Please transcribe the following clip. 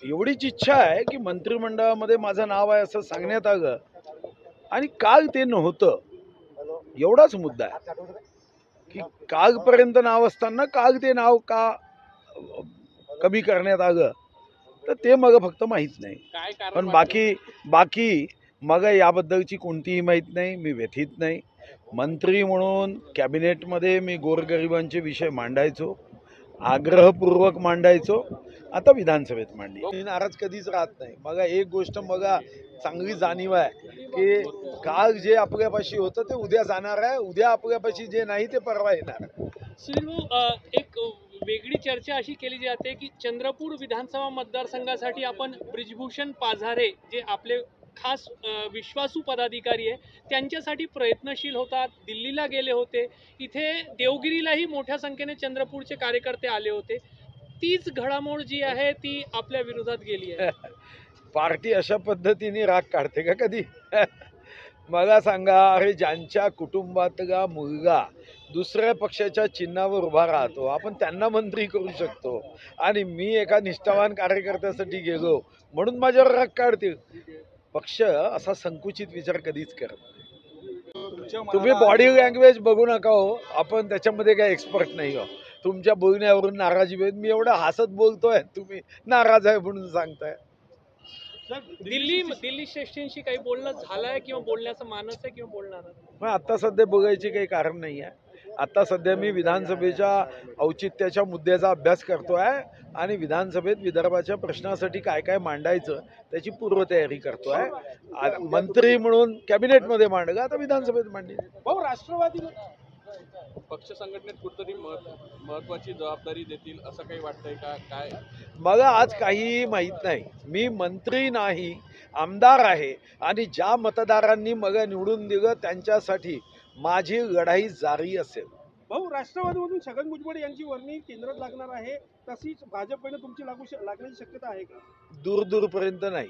एवढीच इच्छा आहे की मंत्रिमंडळामध्ये माझं नाव आहे असं सांगण्यात आलं आणि काल ते नव्हतं. एवढाच मुद्दा आहे की कालपर्यंत नाव असताना काल ते नाव का कमी करण्यात आलं तर ते मग फक्त माहीत नाही. पण बाकी मग याबद्दलची कोणतीही माहीत नाही. मी व्यथित नाही. मंत्री म्हणून कॅबिनेटमध्ये मी गोरगरिबांचे विषय मांडायचो, आग्रहपूर्वक मांडायचो. आता विधानसभेत मांडली. मी नाराज कधीच राहत नाही. मग एक गोष्ट मग चांगली जाणीव आहे की काल जे आपल्यापाशी होतं ते उद्या जाणार आहे, उद्या आपल्यापाशी जे नाही ते परवा येणार आहे. सुनील भाऊ, एक वेगळी चर्चा अशी केली जाते की चंद्रपूर विधानसभा मतदारसंघासाठी आपण ब्रिजभूषण पाझारे जे आपले खास विश्वासू पदाधिकारी आहे त्यांच्यासाठी प्रयत्नशील होतात. दिल्लीला गेले होते, इथे देवगिरीलाही मोठ्या संख्येने चंद्रपूरचे कार्यकर्ते आले होते. तीच घडामोड जी आहे ती आपल्या विरोधात गेली आहे. पार्टी अशा पद्धतीने राग काढते का कधी? मला सांगा, अरे ज्यांच्या कुटुंबातला मुलगा दुसऱ्या पक्षाच्या चिन्हावर उभा राहतो आपण त्यांना मंत्री करू शकतो आणि मी एका निष्ठावान कार्यकर्त्यासाठी गेलो म्हणून माझ्यावर राग काढतील. पक्ष असा संकुचित विचार कधीच करत नाही. तुम्ही बॉडी लँग्वेज बघू नका हो, आपण त्याच्यामध्ये काही एक्सपर्ट नाही हो. तुमच्या बोलण्यावरून नाराजी होईल. मी एवढं हसत बोलतोय, तुम्ही नाराज आहे म्हणून सांगताय. दिल्ली श्रेष्ठींशी काही बोलणं झालंय किंवा बोलण्याचं मानस आहे किंवा बोलणार आहे? पण आता सध्या बघायची काही कारण नाही आहे. आता सध्या मी विधानसभेच्या औचित्याच्या मुद्द्याचा अभ्यास करतोय आणि विधानसभेत विदर्भाच्या प्रश्नासाठी काय काय मांडायचं त्याची पूर्वतयारी करतोय. मंत्री म्हणून कॅबिनेटमध्ये मांडलं, आता विधानसभेत मांडली. भाऊ, राष्ट्रवादी पक्ष संघटनेत कुठतरी महत्वाची जबाबदारी देतील असं काही वाटतंय का? काय मला आज काही माहीत नाही. मी मंत्री नाही, आमदार आहे आणि ज्या मतदारांनी मला निवडून दिलं त्यांच्यासाठी माझी लढाई जारी असेल. भाऊ, राष्ट्रवादीमधून छगन भुजबळ यांची वर्णी केंद्रात लागणार आहे, तशीच भाजपकडे तुमची लागण्याची शक्यता आहे का? दूर दूरपर्यंत नाही.